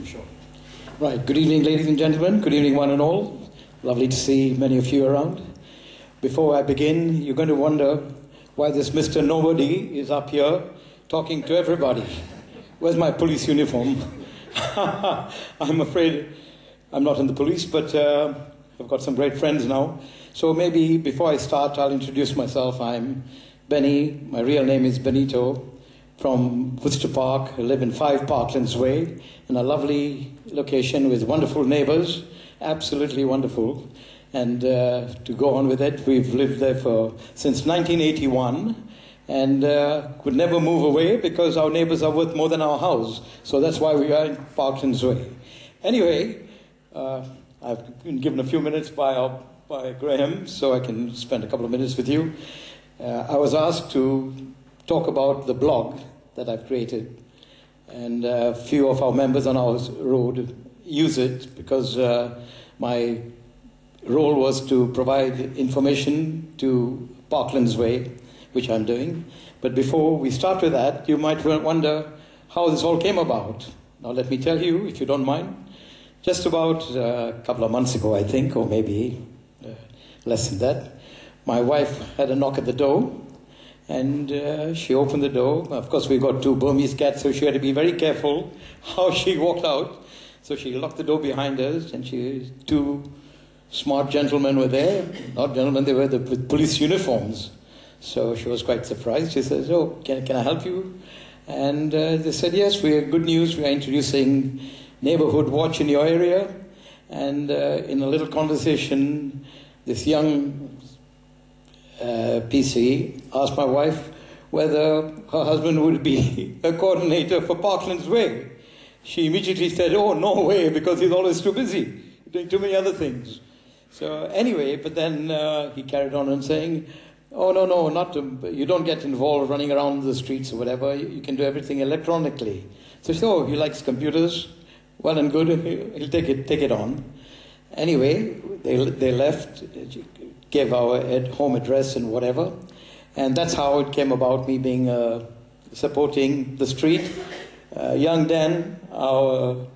Sure. Right. Good evening, ladies and gentlemen. Good evening, one and all. Lovely to see many of you around. Before I begin, you're going to wonder why this Mr. Nobody is up here talking to everybody. Where's my police uniform? I'm afraid I'm not in the police, but I've got some great friends now. So maybe before I start, I'll introduce myself. I'm Benny. My real name is Benito, from Worcester Park. I live in 5 Parklands Way, in a lovely location with wonderful neighbours, absolutely wonderful. And to go on with it, we've lived there since 1981, and could never move away because our neighbours are worth more than our house. So that's why we are in Parklands Way. Anyway, I've been given a few minutes by Graham, so I can spend a couple of minutes with you. I was asked to talk about the blog that I've created, and a few of our members on our road use it because my role was to provide information to Parklands Way, which I'm doing. But before we start with that, you might wonder how this all came about. Now let me tell you, if you don't mind. Just about a couple of months ago, I think, or maybe less than that, my wife had a knock at the door, and she opened the door. Of course, we've got 2 Burmese cats, so she had to be very careful how she walked out. So she locked the door behind us, and 2 smart gentlemen were there. Not gentlemen, they were with police uniforms. So she was quite surprised. She says, "Oh, can I help you?" And they said, "Yes, we have good news. We are introducing Neighbourhood watch in your area." And in a little conversation, this young PC asked my wife whether her husband would be a coordinator for Parklands Way. She immediately said, "Oh, no way, because he's always too busy, doing too many other things." So anyway, but then he carried on and saying, "Oh, no, you don't get involved running around the streets or whatever. You can do everything electronically." So she said, "Oh, he likes computers. Well and good, he'll take it on." Anyway, they left, gave our home address and whatever, and that's how it came about, me being supporting the street. Young Dan, our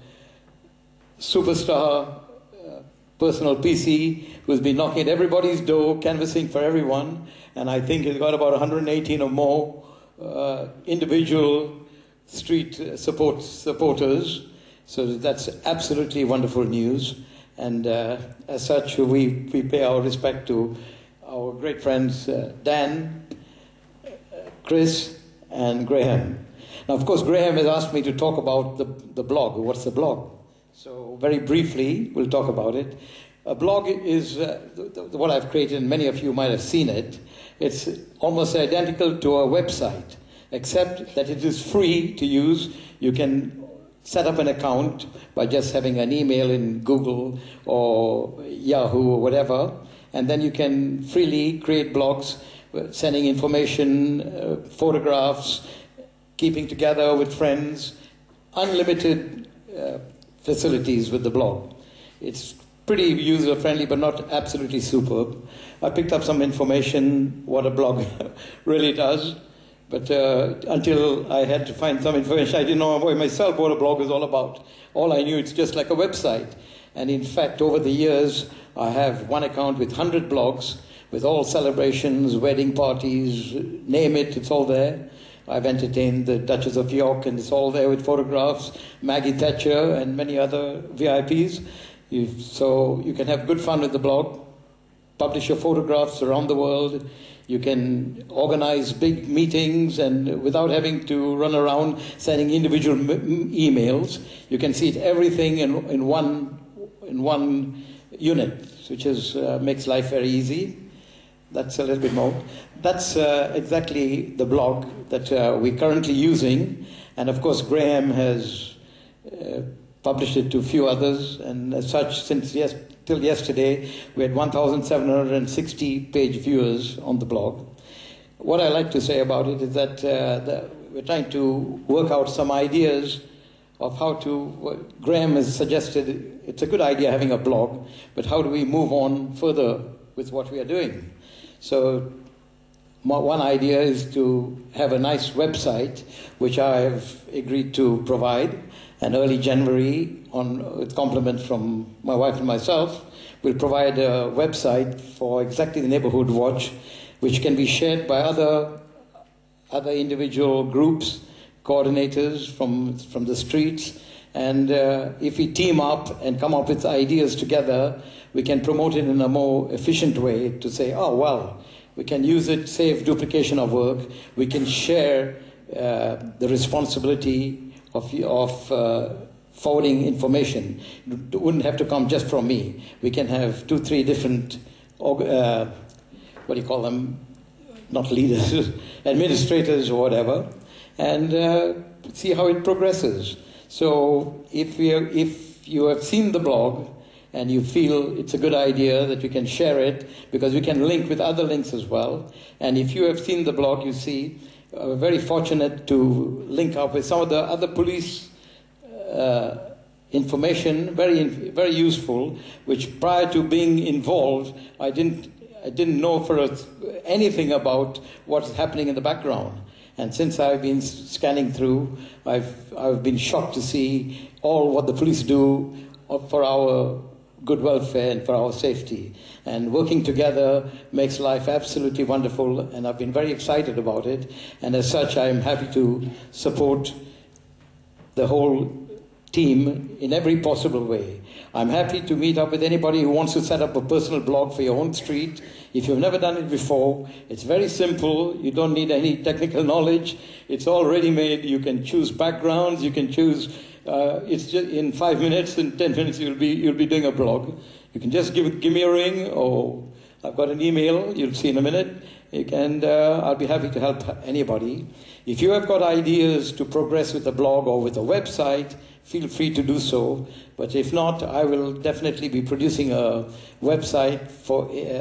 superstar personal PC, who's been knocking at everybody's door, canvassing for everyone, and I think he's got about 118 or more individual street supporters. So that's absolutely wonderful news. And as such, we pay our respect to our great friends Dan, Chris, and Graham. Now, of course, Graham has asked me to talk about the blog. What's the blog? So very briefly, we'll talk about it. A blog is what I've created, and many of you might have seen it. It's almost identical to a website, except that it is free to use. You can set up an account by just having an email in Google or Yahoo or whatever, and then you can freely create blogs, sending information, photographs, keeping together with friends, unlimited facilities with the blog. It's pretty user-friendly, but not absolutely superb. I picked up some information, what a blog really does. But until I had to find some information, I didn't know myself what a blog is all about. All I knew, it's just like a website. And in fact, over the years, I have one account with 100 blogs, with all celebrations, wedding parties, name it, it's all there. I've entertained the Duchess of York, and it's all there with photographs, Maggie Thatcher, and many other VIPs. So you can have good fun with the blog, publish your photographs around the world. You can organize big meetings, and without having to run around sending individual emails, you can see everything in one unit, which makes life very easy. That's a little bit more. That's exactly the blog that we're currently using, and of course Graham has published it to a few others, and as such, till yesterday, we had 1,760 page viewers on the blog. What I like to say about it is that we're trying to work out some ideas of how to, Graham has suggested, it's a good idea having a blog, but how do we move on further with what we are doing? So one idea is to have a nice website, which I have agreed to provide. And early January, with compliments from my wife and myself, will provide a website for exactly the Neighbourhood Watch, which can be shared by other individual groups, coordinators from the streets. And if we team up and come up with ideas together, we can promote it in a more efficient way to say, oh, well, we can use it, save duplication of work. We can share the responsibility of forwarding information. It wouldn't have to come just from me. We can have 2, 3 different, what do you call them? Not leaders, administrators or whatever, and see how it progresses. So if you have seen the blog and you feel it's a good idea that you can share it, because we can link with other links as well. And if you have seen the blog, you see, we're very fortunate to link up with some of the other police information, very useful, which prior to being involved, I didn't know anything about what's happening in the background. And since I've been scanning through, I've been shocked to see all what the police do for our good welfare and for our safety. And working together makes life absolutely wonderful, and I've been very excited about it. And as such, I'm happy to support the whole team in every possible way. I'm happy to meet up with anybody who wants to set up a personal blog for your own street. If you've never done it before, it's very simple. You don't need any technical knowledge. It's all ready-made. You can choose backgrounds. You can choose. It's just in 5 minutes, in 10 minutes, you'll be doing a blog. You can just give me a ring, or I've got an email. You'll see in a minute. I'll be happy to help anybody. If you have got ideas to progress with a blog or with a website, feel free to do so. But if not, I will definitely be producing a website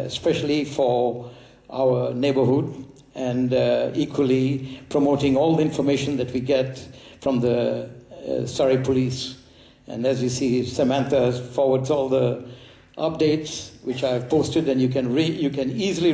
especially for our neighborhood, and equally promoting all the information that we get from the Surrey Police. And as you see, Samantha forwards all the updates which I've posted, and you can easily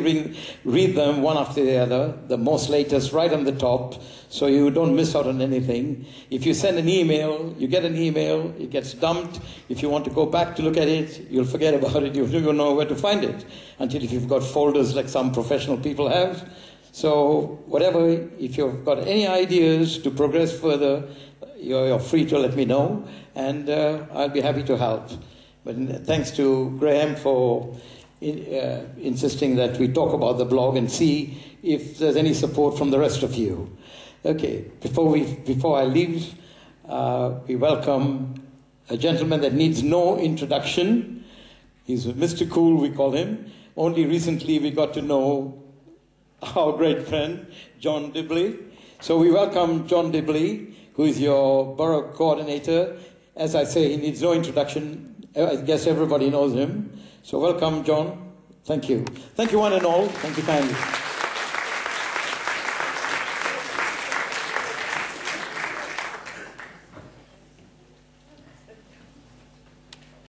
read them one after the other, the most latest right on the top, so you don't miss out on anything. If you send an email, you get an email, it gets dumped. If you want to go back to look at it, you'll forget about it. You'll never know where to find it until if you've got folders like some professional people have. So whatever, if you've got any ideas to progress further, you're free to let me know, and I'll be happy to help. But thanks to Graham for insisting that we talk about the blog and see if there's any support from the rest of you. Okay, before I leave, we welcome a gentleman that needs no introduction. He's Mr. Cool, we call him. Only recently we got to know our great friend, John Dibley. So we welcome John Dibley, who is your borough coordinator. As I say, he needs no introduction. I guess everybody knows him. So welcome, John. Thank you. Thank you, one and all. Thank you kindly.